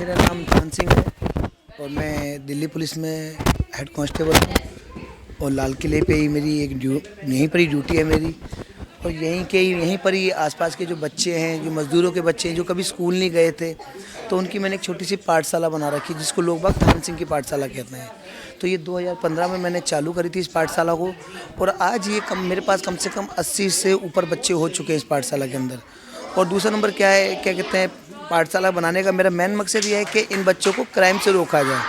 मेरा नाम चांद सिंह है और मैं दिल्ली पुलिस में हेड कांस्टेबल हूँ और लाल किले पे ही मेरी यहीं पर ही ड्यूटी है मेरी। और यहीं पर ही आसपास के जो बच्चे हैं, जो मज़दूरों के बच्चे हैं, जो कभी स्कूल नहीं गए थे, तो उनकी मैंने एक छोटी सी पाठशाला बना रखी जिसको लोग बाग थान सिंह की पाठशाला कहते हैं। तो ये 2015 में मैंने चालू करी थी इस पाठशाला को और आज ये मेरे पास कम से कम 80 से ऊपर बच्चे हो चुके हैं इस पाठशाला के अंदर। और दूसरा नंबर क्या है, क्या कहते हैं, पाठशाला बनाने का मेरा मेन मकसद ये है कि इन बच्चों को क्राइम से रोका जाए।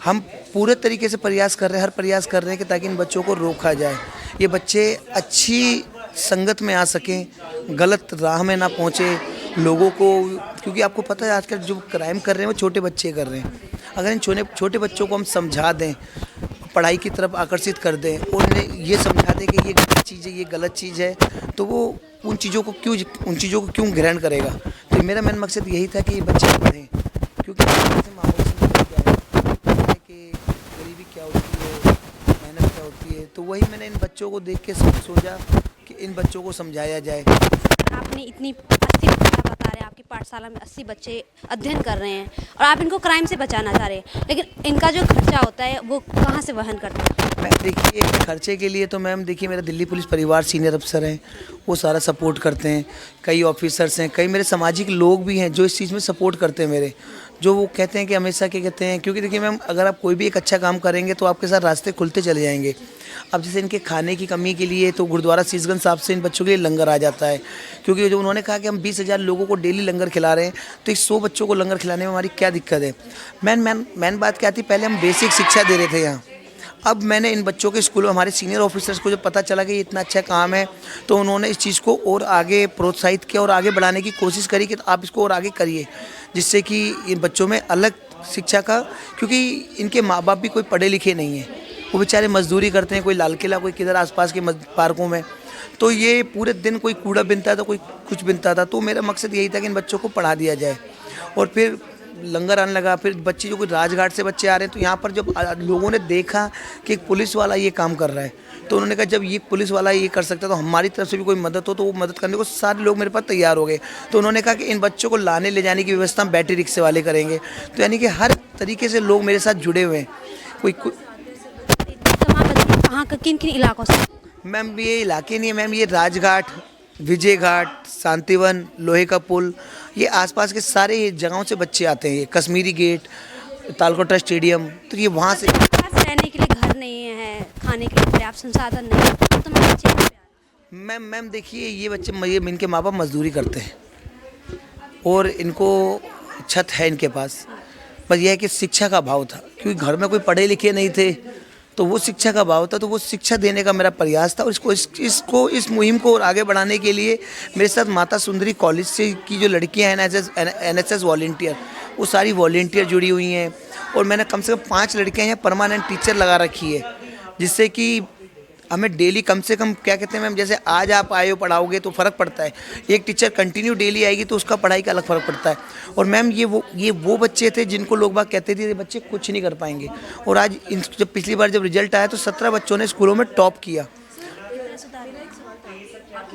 हम पूरे तरीके से प्रयास कर रहे हैं, हर प्रयास कर रहे हैं कि ताकि इन बच्चों को रोका जाए, ये बच्चे अच्छी संगत में आ सकें, गलत राह में ना पहुँचे लोगों को। क्योंकि आपको पता है आजकल जो क्राइम कर रहे हैं वो छोटे बच्चे कर रहे हैं। अगर इन छोटे बच्चों को हम समझा दें, पढ़ाई की तरफ आकर्षित कर दें और उन्हें ये समझा दें कि ये गलत चीज़ है, ये गलत चीज़ है, तो वो उन चीज़ों को क्यों ग्रहण करेगा। तो मेरा मेन मकसद यही था कि ये बच्चे पढ़ें, क्योंकि ऐसे माहौल से क्या है कि गरीबी क्या होती है, मेहनत क्या होती है। तो वही मैंने इन बच्चों को देख के सोचा कि इन बच्चों को समझाया जाए। आपने इतनी 80 बच्चे बता रहे हैं, आपकी पाठशाला में 80 बच्चे अध्ययन कर रहे हैं और आप इनको क्राइम से बचाना चाह रहे हैं, लेकिन इनका जो खर्चा होता है वो कहाँ से वहन करते हैं? मैम देखिए, खर्चे के लिए तो मैम देखिए मेरा दिल्ली पुलिस परिवार सीनियर अफसर हैं, वो सारा सपोर्ट करते हैं। कई ऑफिसर्स हैं, कई मेरे सामाजिक लोग भी हैं जो इस चीज़ में सपोर्ट करते हैं मेरे, जो वो कहते हैं कि हमेशा क्या कहते हैं, क्योंकि देखिए मैम अगर आप कोई भी एक अच्छा काम करेंगे तो आपके साथ रास्ते खुलते चले जाएंगे। अब जैसे इनके खाने की कमी के लिए तो गुरुद्वारा शीशगंज साहब से इन बच्चों के लिए लंगर आ जाता है, क्योंकि जो उन्होंने कहा कि हम 20,000 लोगों को डेली लंगर खिला रहे हैं, तो इस 100 बच्चों को लंगर खिलाने में हमारी क्या दिक्कत है। मैन बात क्या थी, पहले हम बेसिक शिक्षा दे रहे थे यहाँ। अब मैंने इन बच्चों के स्कूल में हमारे सीनियर ऑफिसर्स को जब पता चला कि ये इतना अच्छा काम है, तो उन्होंने इस चीज़ को और आगे प्रोत्साहित किया और आगे बढ़ाने की कोशिश करी कि आप इसको और आगे करिए, जिससे कि इन बच्चों में अलग शिक्षा का, क्योंकि इनके माँ बाप भी कोई पढ़े लिखे नहीं हैं, वो बेचारे मजदूरी करते हैं, कोई लाल किला, कोई किधर आसपास के पार्कों में। तो ये पूरे दिन कोई कूड़ा बिनता था, कोई कुछ बिनता था। तो मेरा मकसद यही था कि इन बच्चों को पढ़ा दिया जाए। और फिर लंगर आने लगा, फिर बच्चे जो कोई राजघाट से बच्चे आ रहे हैं, तो यहाँ पर जब लोगों ने देखा कि एक पुलिस वाला ये काम कर रहा है, तो उन्होंने कहा जब ये पुलिस वाला ये कर सकता है तो हमारी तरफ से भी कोई मदद हो, तो वो मदद करने को सारे लोग मेरे पास तैयार हो गए। तो उन्होंने कहा कि इन बच्चों को लाने ले जाने की व्यवस्था हम बैटरी रिक्शे वाले करेंगे। तो यानी कि हर तरीके से लोग मेरे साथ जुड़े हुए हैं। कोई तमाम बच्चे कहाँ किन किन इलाकों से? मैम ये इलाके नहीं है मैम, ये राजघाट, विजय घाट, शांतिवन, लोहे का पुल, ये आसपास के सारे जगहों से बच्चे आते हैं। ये कश्मीरी गेट, तालकोटा स्टेडियम, तो ये वहाँ से। रहने के लिए घर नहीं है, खाने के लिए पर्याप्त संसाधन नहीं है, तो तमाम बच्चे यहाँ पे आते हैं। मैम देखिए, ये बच्चे इनके माँ बाप मजदूरी करते हैं और इनको छत है इनके पास, बस यह है कि शिक्षा का अभाव था, क्योंकि घर में कोई पढ़े लिखे नहीं थे, तो वो शिक्षा का अभाव था। तो वो शिक्षा देने का मेरा प्रयास था और इस मुहिम को और आगे बढ़ाने के लिए मेरे साथ माता सुंदरी कॉलेज से की जो लड़कियां हैं NSS वॉलेंटियर, वो सारी वॉलेंटियर जुड़ी हुई हैं। और मैंने कम से कम 5 लड़कियां यहाँ परमानेंट टीचर लगा रखी है, जिससे कि हमें डेली कम से कम, क्या कहते हैं मैम, जैसे आज आप आए हो पढ़ाओगे तो फ़र्क पड़ता है, एक टीचर कंटिन्यू डेली आएगी तो उसका पढ़ाई का अलग फ़र्क पड़ता है। और मैम ये वो बच्चे थे जिनको लोग बाग कहते थे ये बच्चे कुछ नहीं कर पाएंगे, और आज जब पिछली बार जब रिजल्ट आया तो 17 बच्चों ने स्कूलों में टॉप किया।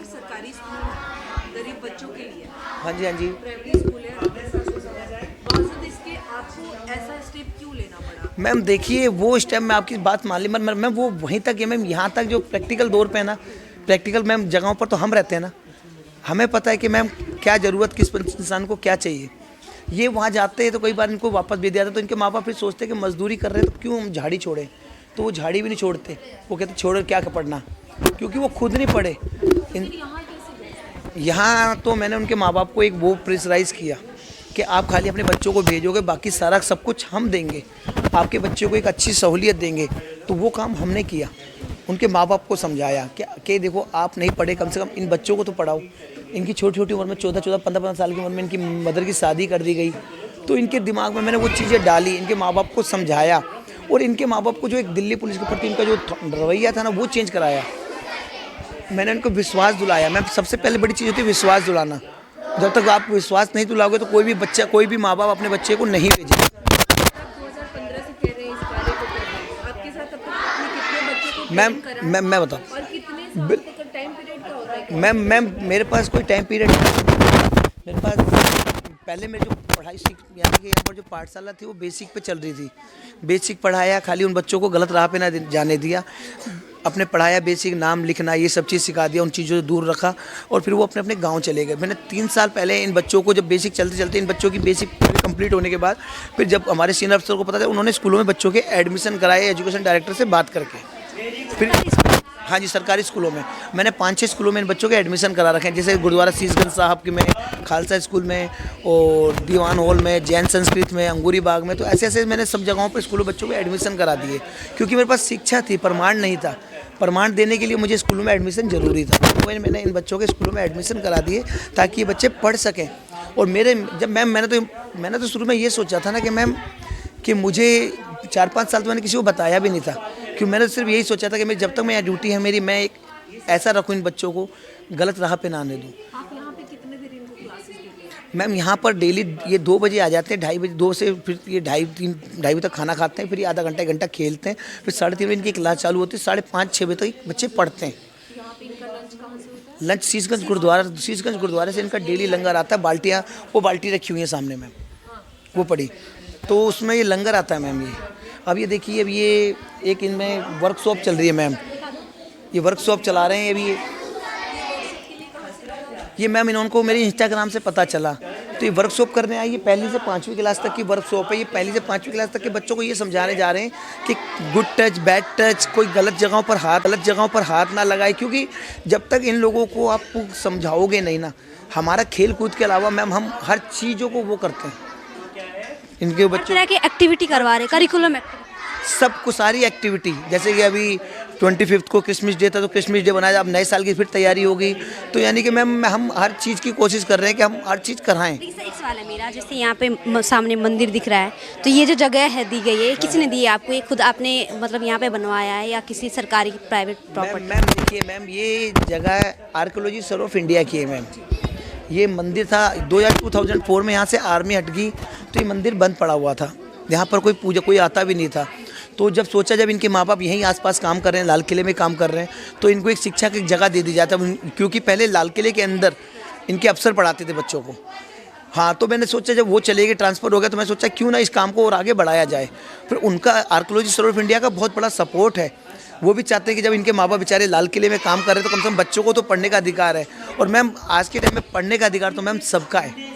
सरकारी स्कूल गरीब बच्चों के लिए, हाँ जी, हाँ जी। प्राइमरी स्कूल है, बावजूद इसके आपको ऐसा स्टेप क्यों लेना पड़ा? मैम देखिए, वो स्टेप में आपकी बात मान ली, मैं वो वहीं तक है मैम, यहाँ तक जो प्रैक्टिकल दौर पे है ना, प्रैक्टिकल मैम जगहों पर तो हम रहते हैं ना, हमें पता है कि मैम क्या ज़रूरत, किस इंसान को क्या चाहिए। ये वहाँ जाते हैं तो कई बार इनको वापस भेज दिया था, तो इनके माँ बाप फिर सोचते हैं कि मजदूरी कर रहे हैं तो क्यों हम झाड़ी छोड़ें, तो वो झाड़ी भी नहीं छोड़ते, वो कहते छोड़ो क्या पढ़ना, क्योंकि वो खुद नहीं पढ़े। यहाँ तो मैंने उनके माँ बाप को एक वो प्रेशराइज़ किया कि आप खाली अपने बच्चों को भेजोगे, बाकी सारा सब कुछ हम देंगे, आपके बच्चों को एक अच्छी सहूलियत देंगे। तो वो काम हमने किया, उनके माँ बाप को समझाया कि देखो आप नहीं पढ़े, कम से कम इन बच्चों को तो पढ़ाओ। इनकी छोटी छोटी उम्र में 14-14, 15-15 साल की उम्र में इनकी मदर की शादी कर दी गई। तो इनके दिमाग में मैंने वो चीज़ें डाली, इनके माँ बाप को समझाया, और इनके माँ बाप को जो एक दिल्ली पुलिस के प्रति इनका जो रवैया था ना, वो चेंज कराया। मैंने उनको विश्वास दिलाया। मैं सबसे पहले बड़ी चीज़ होती है विश्वास दिलाना। जब तक आप विश्वास नहीं दिलाओगे तो कोई भी बच्चा, कोई भी माँ बाप अपने बच्चे को नहीं भेजे। आप 2015 से कह रहे हैं इस कार्य को कर रहे हैं, आपके साथ अब तक आपने कितने बच्चे को ट्रेन करा? मैं बताऊँ, और कितने साल तक टाइम पीरियड क्या होता है? मैम मेरे पास कोई टाइम पीरियड नहीं है। मेरे पास पहले मेरी जो पढ़ाई यानी कि यहाँ पर जो पाठशाला थी वो बेसिक पे चल रही थी। बेसिक पढ़ाया, खाली उन बच्चों को गलत राह पे ना जाने दिया, अपने पढ़ाया, बेसिक नाम लिखना ये सब चीज़ सिखा दिया, उन चीज़ों से दूर रखा और फिर वो अपने अपने गांव चले गए। मैंने 3 साल पहले इन बच्चों को, जब बेसिक चलते चलते इन बच्चों की बेसिक कंप्लीट होने के बाद, फिर जब हमारे सीनियर अफसर को पता था, उन्होंने स्कूलों में बच्चों के एडमिशन कराए एजुकेशन डायरेक्टर से बात करके। फिर हाँ जी, सरकारी स्कूलों में मैंने 5-6 स्कूलों में इन बच्चों के एडमिशन करा रखे हैं, जैसे गुरुद्वारा शीशगंज साहब के में, खालसा स्कूल में और दीवान हॉल में, जैन संस्कृत में, अंगूरी बाग में। तो ऐसे ऐसे मैंने सब जगहों पर स्कूलों बच्चों को एडमिशन करा दिए, क्योंकि मेरे पास शिक्षा थी, प्रमाण नहीं था। प्रमाण देने के लिए मुझे स्कूलों में एडमिशन ज़रूरी था, तो मैंने इन बच्चों के स्कूलों में एडमिशन करा दिए ताकि ये बच्चे पढ़ सकें। और मैंने तो शुरू में ये सोचा था ना कि मैम कि मुझे 4-5 साल तो मैंने किसी को बताया भी नहीं था, क्योंकि मैंने सिर्फ यही सोचा था कि जब तक मैं यहाँ ड्यूटी है मेरी, मैं एक ऐसा रखूँ इन बच्चों को गलत राह पे ना आने दूँ। आप यहाँ पे कितने देर इनको क्लासेस देते हैं? मैम यहाँ पर डेली ये 2 बजे आ जाते हैं, 2:30 बजे, 2 से फिर ये 2:30 बजे तक खाना खाते हैं, फिर ये आधा घंटा 1 घंटा खेलते हैं, फिर 3:30 बजे इनकी क्लास चालू होती है, 5:30-6 बजे तक बच्चे पढ़ते हैं। यहाँ पे इनका लंच कहाँ से होता है? लंच शीशगंज गुरुद्वारे से इनका डेली लंगर आता है। बाल्टियाँ, वो बाल्टी रखी हुई है सामने मैम, वो पड़ी, तो उसमें ये लंगर आता है मैम। ये अब ये देखिए, अब ये एक इनमें वर्कशॉप चल रही है मैम, ये वर्कशॉप चला रहे हैं अभी ये मैम इनको मेरे इंस्टाग्राम से पता चला, तो ये वर्कशॉप करने आई। ये 1ली से 5वीं क्लास तक की वर्कशॉप है। ये 1ली से 5वीं क्लास तक के बच्चों को ये समझाने जा रहे हैं कि गुड टच, बैड टच, कोई गलत जगहों पर हाथ ना लगाए, क्योंकि जब तक इन लोगों को आप समझाओगे नहीं ना, हमारा खेल कूद के अलावा मैम हम हर चीज़ों को वो करते हैं, इनके हर बच्चों तरह की एक्टिविटी करवा रहे, करिकुलम एक्टिविटी। सब कुछ, सारी एक्टिविटी, जैसे कि अभी 25 को क्रिसमस डे था, तो क्रिसमस डे बनाया, अब नए साल की फिर तैयारी होगी, तो यानी कि मैम हम हर चीज़ की कोशिश कर रहे हैं कि हम हर चीज़ कराएं। एक सवाल है मेरा, जैसे यहाँ पे सामने मंदिर दिख रहा है, तो ये जो जगह है दी गई है, किसी ने दी है आपको? ये खुद आपने मतलब यहाँ पे बनवाया है या किसी सरकारी प्राइवेट प्रॉपर्टी? मैम देखिए मैम, ये जगह आर्कियोलॉजी सर्वे ऑफ इंडिया की है मैम। ये मंदिर था 2004 में, यहाँ से आर्मी हट गई, तो ये मंदिर बंद पड़ा हुआ था, यहाँ पर कोई आता भी नहीं था। तो जब सोचा, जब इनके माँ बाप यहीं आसपास काम कर रहे हैं, लाल किले में काम कर रहे हैं, तो इनको एक शिक्षा की जगह दे दी जाता, क्योंकि पहले लाल किले के अंदर इनके अफसर पढ़ाते थे बच्चों को। हाँ, तो मैंने सोचा जब वो चले गए, ट्रांसफ़र हो गया, तो मैं सोचा क्यों ना इस काम को और आगे बढ़ाया जाए। फिर उनका आर्कियोलॉजी सर्वे ऑफ इंडिया का बहुत बड़ा सपोर्ट है, वो भी चाहते हैं कि जब इनके माँ बाप बेचारे लाल किले में काम कर रहे हैं, तो कम से कम बच्चों को तो पढ़ने का अधिकार है। और मैम आज के टाइम में पढ़ने का अधिकार तो मैम सबका है,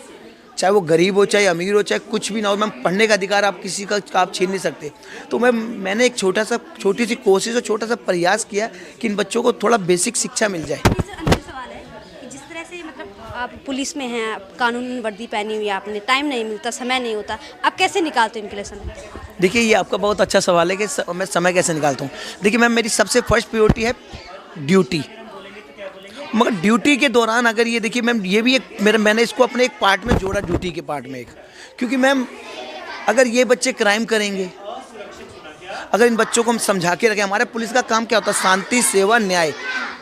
चाहे वो गरीब हो, चाहे अमीर हो, चाहे कुछ भी ना हो, मैम पढ़ने का अधिकार आप किसी का आप छीन नहीं सकते। तो मैंने एक छोटी सी कोशिश और छोटा सा प्रयास किया कि इन बच्चों को थोड़ा बेसिक शिक्षा मिल जाए। अंतिम सवाल है कि जिस तरह से मतलब आप पुलिस में हैं, कानूनी वर्दी पहनी हुई है, आपने टाइम नहीं मिलता, समय नहीं होता, आप कैसे निकालते हो इनके लिए समय? देखिए, ये आपका बहुत अच्छा सवाल है कि मैं समय कैसे निकालता हूँ। देखिए मैम, मेरी सबसे फर्स्ट प्रायोरिटी है ड्यूटी, मगर ड्यूटी के दौरान अगर ये देखिए मैम, ये भी एक मैंने इसको अपने एक पार्ट में जोड़ा, ड्यूटी के पार्ट में एक, क्योंकि मैम अगर ये बच्चे क्राइम करेंगे, अगर इन बच्चों को हम समझा के रखें, हमारे पुलिस का काम क्या होता है? शांति, सेवा, न्याय।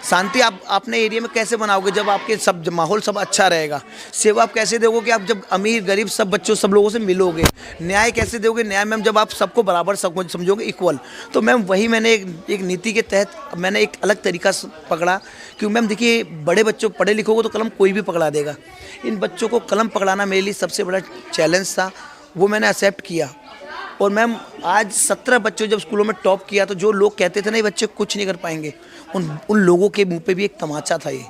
शांति आप अपने एरिया में कैसे बनाओगे? जब आपके सब माहौल सब अच्छा रहेगा। सेवा आप कैसे दोगे? कि आप जब अमीर गरीब सब बच्चों सब लोगों से मिलोगे। न्याय कैसे दोगे? न्याय मैम जब आप सबको बराबर सबको समझोगे, इक्वल। तो मैम वही मैंने एक नीति के तहत मैंने एक अलग तरीका पकड़ा, क्योंकि मैम देखिए, बड़े बच्चों पढ़े लिखोगे तो कलम कोई भी पकड़ा देगा, इन बच्चों को कलम पकड़ाना मेरे लिए सबसे बड़ा चैलेंज था, वो मैंने एक्सेप्ट किया। और मैम आज 17 बच्चों जब स्कूलों में टॉप किया, तो जो लोग कहते थे ना ये बच्चे कुछ नहीं कर पाएंगे, उन लोगों के मुंह पे भी एक तमाचा था ये।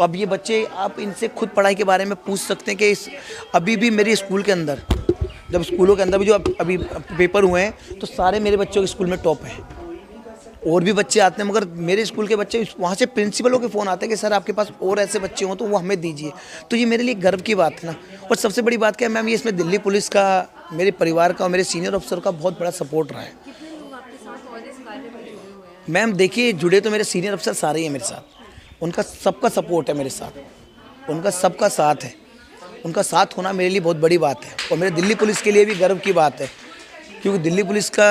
अब ये बच्चे, आप इनसे खुद पढ़ाई के बारे में पूछ सकते हैं कि अभी भी मेरे स्कूल के अंदर, जब स्कूलों के अंदर भी जो अभी पेपर हुए हैं, तो सारे मेरे बच्चों के स्कूल में टॉप हैं। और भी बच्चे आते हैं, मगर मेरे स्कूल के बच्चे, वहाँ से प्रिंसिपलों के फ़ोन आते हैं कि सर आपके पास और ऐसे बच्चे हों तो वो हमें दीजिए। तो ये मेरे लिए गर्व की बात है ना। और सबसे बड़ी बात क्या है मैम, ये इसमें दिल्ली पुलिस का, मेरे परिवार का और मेरे सीनियर अफसर का बहुत बड़ा सपोर्ट रहा है। मैम देखिए, जुड़े तो मेरे सीनियर अफसर सारे ही हैं मेरे साथ, उनका सबका सपोर्ट है मेरे साथ, उनका सबका साथ है, उनका साथ होना मेरे लिए बहुत बड़ी बात है। और मेरे दिल्ली पुलिस के लिए भी गर्व की बात है, क्योंकि दिल्ली पुलिस का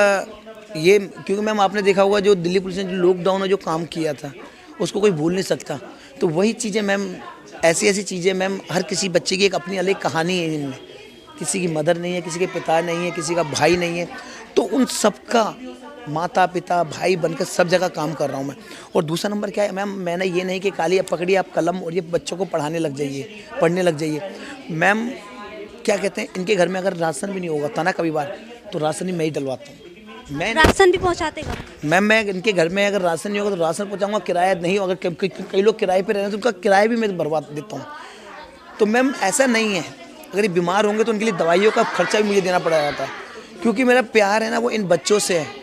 ये, क्योंकि मैम आपने देखा होगा जो दिल्ली पुलिस ने जो लॉकडाउन में जो काम किया था, उसको कोई भूल नहीं सकता। तो वही चीज़ें मैम, ऐसी चीज़ें मैम, हर किसी बच्चे की एक अपनी अलग कहानी है इनमें। किसी की मदर नहीं है, किसी के पिता नहीं है, किसी का भाई नहीं है, तो उन सबका माता पिता भाई बनकर सब जगह काम कर रहा हूँ मैं। और दूसरा नंबर क्या है मैम, मैंने ये नहीं कि खाली अब पकड़िए आप कलम और ये बच्चों को पढ़ाने लग जाइए, पढ़ने लग जाइए। मैम क्या कहते हैं, इनके घर में अगर राशन भी नहीं होगा था ना कभी बार, तो राशन ही मैं ही डलवाता हूँ। मैं राशन भी पहुंचाते घर? मैम मैं इनके घर में अगर राशन नहीं होगा तो राशन पहुँचाऊँगा, किराया नहीं होगा, कई लोग किराए पे रह रहे हैं तो उनका किराया भी मैं बर्बाद देता हूँ। तो मैम ऐसा नहीं है, अगर ये बीमार होंगे तो उनके लिए दवाइयों का खर्चा भी मुझे देना पड़ जाता है, क्योंकि मेरा प्यार है ना वो इन बच्चों से है।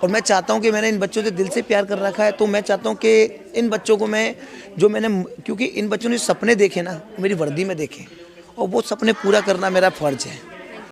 और मैं चाहता हूँ कि मैंने इन बच्चों से दिल से प्यार कर रखा है, तो मैं चाहता हूँ कि इन बच्चों को मैं जो मैंने, क्योंकि इन बच्चों ने सपने देखे ना मेरी वर्दी में देखे, और वो सपने पूरा करना मेरा फ़र्ज़ है।